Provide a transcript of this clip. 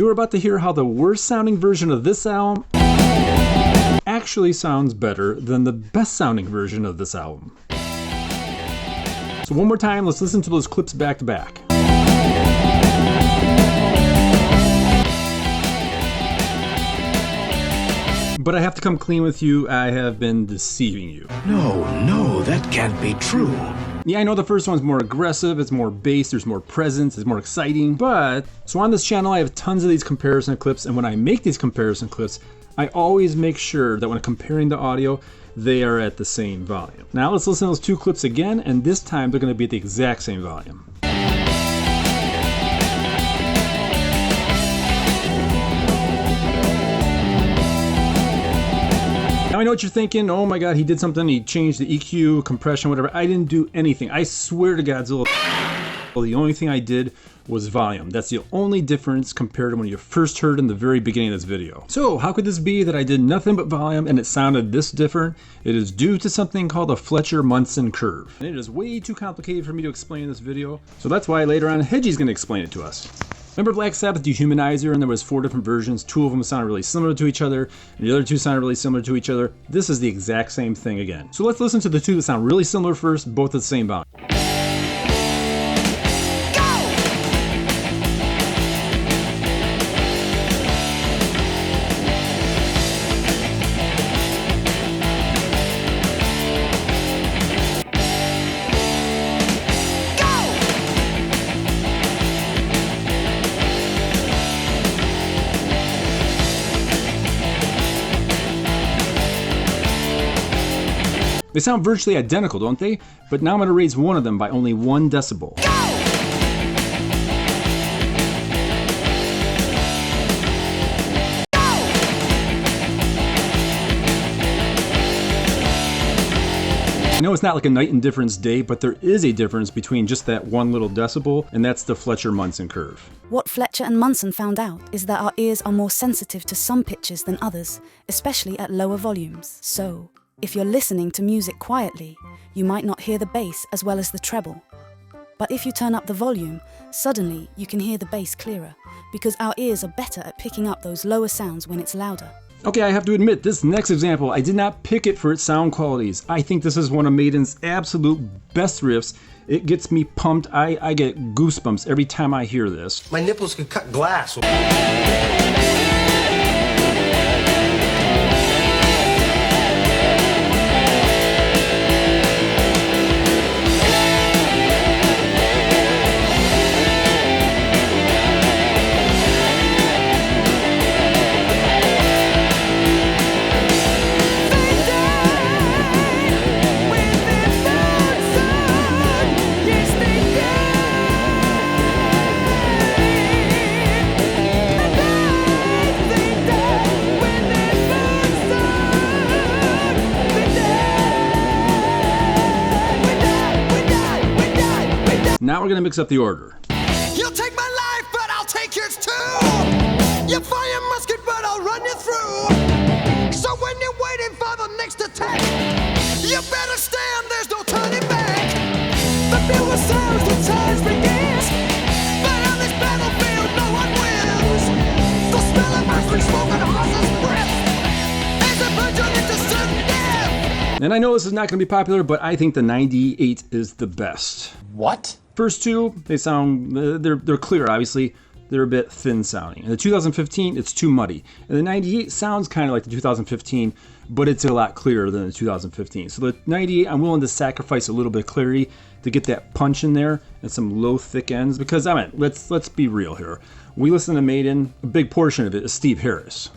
You're about to hear how the worst sounding version of this album actually sounds better than the best sounding version of this album. So one more time, let's listen to those clips back to back. But I have to come clean with you, I have been deceiving you. No, that can't be true. Yeah, I know the first one's more aggressive, it's more bass, there's more presence, it's more exciting, but so on this channel I have tons of these comparison clips, and when I make these comparison clips, I always make sure that when comparing the audio, they are at the same volume. Now let's listen to those two clips again, and this time they're going to be at the exact same volume. Now I know what you're thinking, oh my god, he did something, he changed the EQ, compression, whatever. I didn't do anything. I swear to Godzilla, well, the only thing I did was volume. That's the only difference compared to when you first heard in the very beginning of this video. So how could this be that I did nothing but volume and it sounded this different? It is due to something called a Fletcher-Munson curve. And it is way too complicated for me to explain in this video, so that's why later on Hedgie's going to explain it to us. Remember Black Sabbath Dehumanizer, and there was 4 different versions. 2 of them sounded really similar to each other, and the other 2 sounded really similar to each other. This is the exact same thing again. So let's listen to the 2 that sound really similar first, both at the same volume. They sound virtually identical, don't they? But now I'm going to raise one of them by only 1 decibel. I know it's not like a night and difference day, but there is a difference between just that 1 little decibel, and that's the Fletcher-Munson curve. What Fletcher and Munson found out is that our ears are more sensitive to some pitches than others, especially at lower volumes. So, if you're listening to music quietly, you might not hear the bass as well as the treble. But if you turn up the volume, suddenly you can hear the bass clearer, because our ears are better at picking up those lower sounds when it's louder. Okay, I have to admit, this next example, I did not pick it for its sound qualities. I think this is one of Maiden's absolute best riffs. It gets me pumped. I get goosebumps every time I hear this. My nipples could cut glass. Now we're gonna mix up the order. You'll take my life, but I'll take yours too. You fire musket, but I'll run you through. So when you're waiting for the next attack, you better stand, there's no turning back. The fewer sounds, the times begins. But on this battlefield, no one wins. The smell of ice smoke and a horse's breath as a virgin into sudden death. And I know this is not gonna be popular, but I think the 98 is the best. What? First 2, they sound, they're clear, obviously. They're a bit thin sounding. In the 2015, it's too muddy. And the 98 sounds kind of like the 2015, but it's a lot clearer than the 2015. So the 98, I'm willing to sacrifice a little bit of clarity to get that punch in there and some low, thick ends. Because, I mean, let's be real here. We listen to Maiden, a big portion of it is Steve Harris.